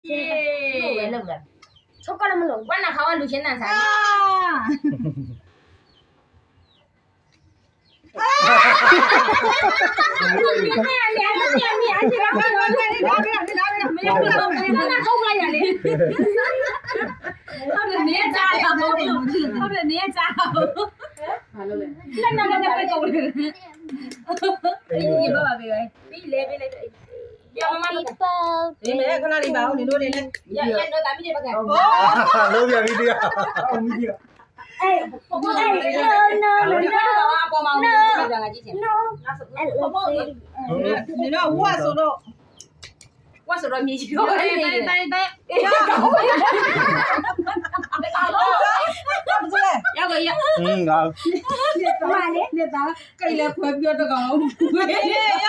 လို့ပဲလုပ်တာ ချုပ်ကလည်းမလို့ ဝက်နှာခေါင်းကလူချင်းတန်စားဟုတ်တယ်နေကြရအောင်ဟုတ်တယ်နေကြအောင်ဘာလို့လဲလက်နာနဲ့ပဲကုန်တယ်အေးဘာပါပဲပြီးလဲပေးလိုက်တယ်ပြောမမလို့ဒီမဲခဏလေးပါဦးနေတို့လေးလဲရတော့တာမိတွေပါကလုံးပြန်ပြီးတရားအေးဒီကတော့အပေါ်မှာဦးပြန်လာကြည့်ချင်နေတော့ဝါဆိုတော့ဝါဆိုတော့မြေကြီးပြောတယ်တိုင်းရောက်ကြရငါမလေးလက်သားကိတ်လဲခွဲပြောတော့ကောင်ဝေးရ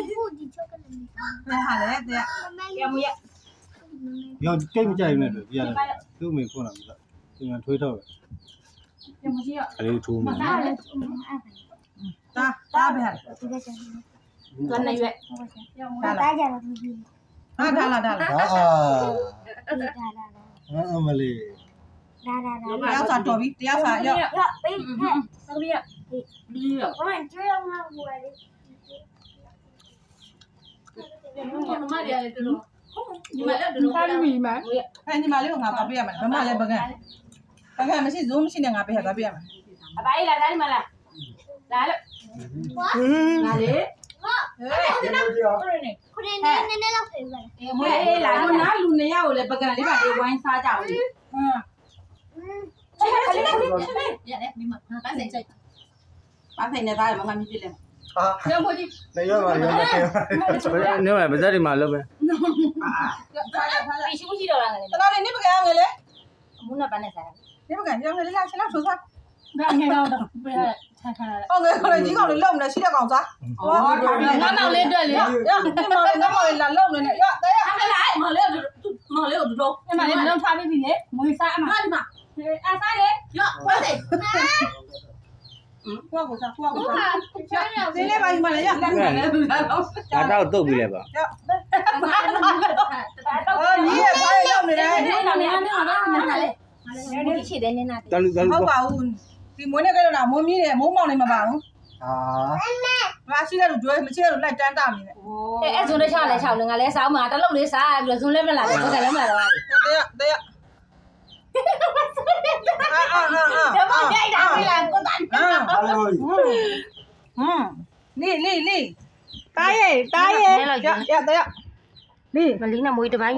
ဘူးဒီချုပ်ကလည်းမဟာလေတဲ့ရမရရောကြိတ်မကြိုက်ဘူးနဲ့တွေ့ပြရတယ်သူ့မိခွန်းလာပြီလားသူကထွေးတော့ပဲရမရှိရအလေးထိုးမယ်တာပဲဟာဒီကကျန် တွန်းနေရွက် တာကြတော့ဒီ ဟာဒါလာအာမလေး တရားစာတော်ပြီတရားစာရောက်ပေးဟဲ့ဟုတ်ပြီပြီးရော ဟိုကျွေးအောင်ငါ့ကိုလေမမရရတယ်တို့ညီမလည်းတို့ထားပြီမဟဲ့ညီမလေးကငါပါပေးရမယ်ဘမလည်းပကံမရှိဇုံးမရှိနဲ့ငါပေးရတာပေးရမယ်အပိုင်းလာဒါဒီမလားလာလို့ငါလေခုနနေနေလောက်ဖေးပါလားအေးလာလို့နားလူနေရကိုလည်းပကံလေးပါလေးဝိုင်းစားကြအောင်လေရတယ်ဒီမှာပန်းစိန်စိတ်ပန်းစိန်နဲ့သားရမမမြည်ပြလဲဟာကျောင်းဖို့ကြီးနေရပါရောနေပါဗဇက်ဒီမှာလုပ်ပဲရှိမရှိတော့လားငယ်တော်လေးနေပကံငယ်လေအမှုနဲ့ပန်းနဲ့စားနေပကံကျောင်းငယ်လေးလာချင်တော့ထိုးစားဒါငယ်တော့ပြရထားထားတယ်အော်ငယ်ခေါ်ကြီးကောင်လေးလုံနေရှိတဲ့ကောင်စားဟောငါမောင်လေးတွေ့လေရငါမောင်လေးလာလုံနေရတရားမလားမောင်လေးကိုတို့အဲ့မလေးမလုံးထားပြီးပြီလေငွေစားအမဟာဒီမှာအားစားလေရော့ဝဲတယ်ကွာကိုစားဒီလေးပါဒီမှာလေရလက်နဲ့လည်းလာတော့ဒါတော့တုတ်ပြီးလဲပါအော်ညီရဲ့ဖိုင်ရောက်နေတယ်နေနေနေလေရှိတယ်နေနာဟုတ်ပါဘူးဒီမွေးနေကြတော့မွေးမြည်တယ်မုံမောင်နေမှာပါဘူးငါရှိတဲ့လူကျွဲးမရှိတဲ့လူလိုက်တန်းတာနေတယ်အဲ့ဇွန်လေးချလဲချလေငါလဲစားမှာတလုံးလေးစားပြီးတော့ဇွန်လေးမလာဘူးဘယ်လည်းမလာတော့တရားဘာကြိုက်တာလဲကိုတန်းလေးတားရဲ့ရမလီနဲ့မွေးတပိုင်း